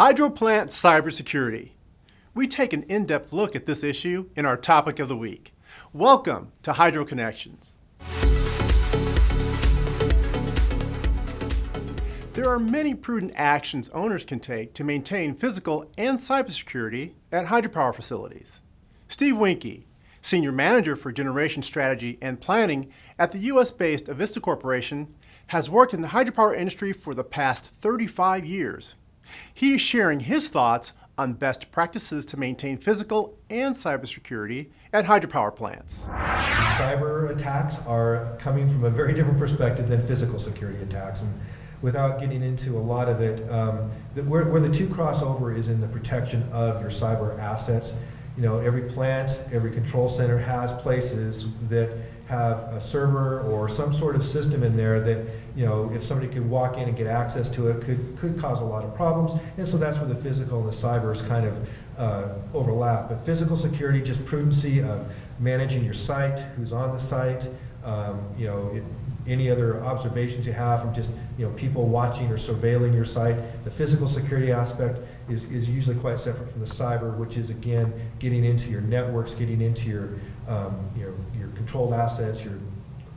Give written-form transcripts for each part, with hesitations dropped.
Hydro plant cybersecurity. We take an in-depth look at this issue in our topic of the week. Welcome to Hydro Connections. There are many prudent actions owners can take to maintain physical and cybersecurity at hydropower facilities. Steve Wenke, Senior Manager for Generation Strategy and Planning at the U.S.-based Avista Corporation, has worked in the hydropower industry for the past 35 years. He is sharing his thoughts on best practices to maintain physical and cybersecurity at hydropower plants. Cyber attacks are coming from a very different perspective than physical security attacks. And without getting into a lot of it, where the two crossover is in the protection of your cyber assets. You know, every plant, every control center has places that have a server or some sort of system in there that, you know, if somebody could walk in and get access to it, could cause a lot of problems. And so that's where the physical and the cybers kind of overlap. But physical security, just prudency of managing your site, who's on the site, you know, any other observations you have from just, you know, people watching or surveilling your site. The physical security aspect is usually quite separate from the cyber, which is, again, getting into your networks, getting into your controlled assets, your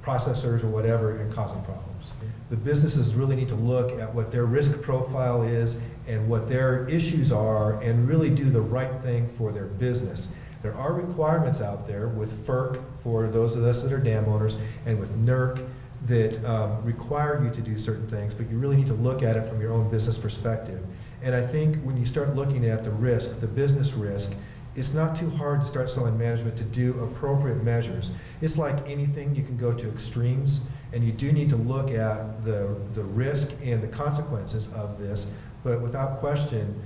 processors or whatever, and causing problems. The businesses really need to look at what their risk profile is and what their issues are and really do the right thing for their business. There are requirements out there with FERC for those of us that are dam owners and with NERC that require you to do certain things, but you really need to look at it from your own business perspective. And I think when you start looking at the risk, the business risk, it's not too hard to start selling management to do appropriate measures. It's like anything, you can go to extremes, and you do need to look at the risk and the consequences of this. But without question,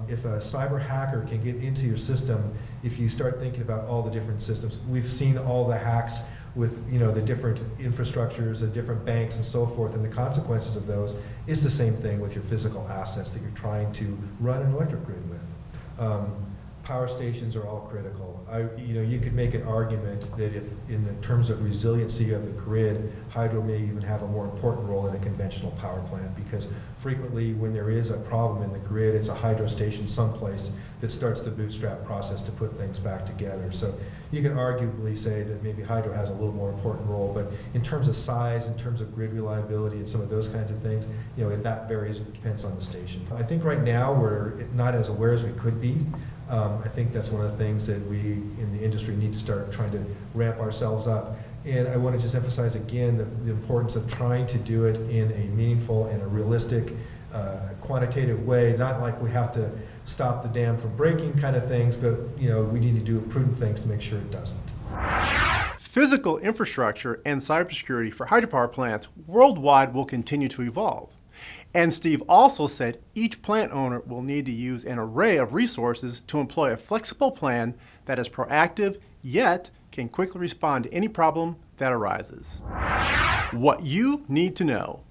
if a cyber hacker can get into your system, if you start thinking about all the different systems, we've seen all the hacks with, you know, the different infrastructures, the different banks and so forth, and the consequences of those is the same thing with your physical assets that you're trying to run an electric grid with. Power stations are all critical. You could make an argument that if, in the terms of resiliency of the grid, hydro may even have a more important role in a conventional power plant, because frequently when there is a problem in the grid, it's a hydro station someplace that starts the bootstrap process to put things back together. So you can arguably say that maybe hydro has a little more important role, but in terms of size, in terms of grid reliability and some of those kinds of things, you know, that varies. It depends on the station. I think right now we're not as aware as we could be. I think that's one of the things that we in the industry need to start trying to ramp ourselves up. And I want to just emphasize again the importance of trying to do it in a meaningful and a realistic, quantitative way, not like we have to stop the dam from breaking kind of things, but, you know, we need to do prudent things to make sure it doesn't. Physical infrastructure and cybersecurity for hydropower plants worldwide will continue to evolve. And Steve also said each plant owner will need to use an array of resources to employ a flexible plan that is proactive, yet can quickly respond to any problem that arises. What you need to know.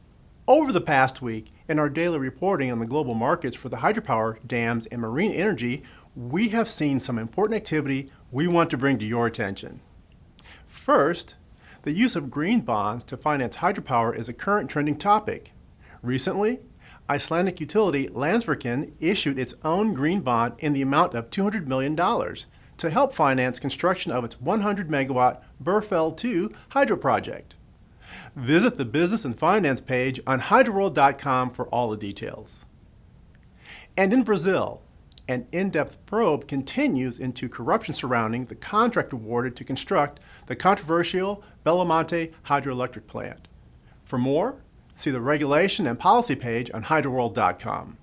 Over the past week, in our daily reporting on the global markets for the hydropower, dams, and marine energy, we have seen some important activity we want to bring to your attention. First, the use of green bonds to finance hydropower is a current trending topic. Recently, Icelandic utility Landsvirkjun issued its own green bond in the amount of $200 million to help finance construction of its 100 megawatt Burfell 2 hydro project. Visit the business and finance page on hydroworld.com for all the details. And in Brazil, an in-depth probe continues into corruption surrounding the contract awarded to construct the controversial Belo Monte hydroelectric plant. For more, see the regulation and policy page on hydroworld.com.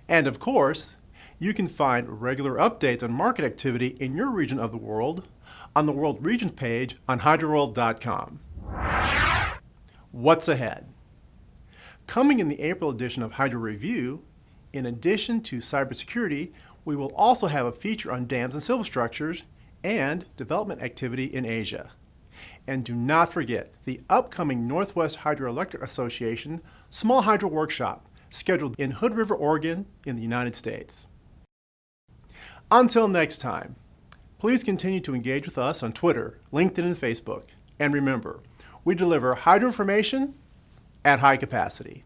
And of course, you can find regular updates on market activity in your region of the world on the World Regions page on hydroworld.com. What's ahead? Coming in the April edition of Hydro Review, in addition to cybersecurity, we will also have a feature on dams and civil structures and development activity in Asia. And do not forget the upcoming Northwest Hydroelectric Association Small Hydro Workshop, scheduled in Hood River, Oregon, in the United States. Until next time, please continue to engage with us on Twitter, LinkedIn, and Facebook. And remember, we deliver hydro information at high capacity.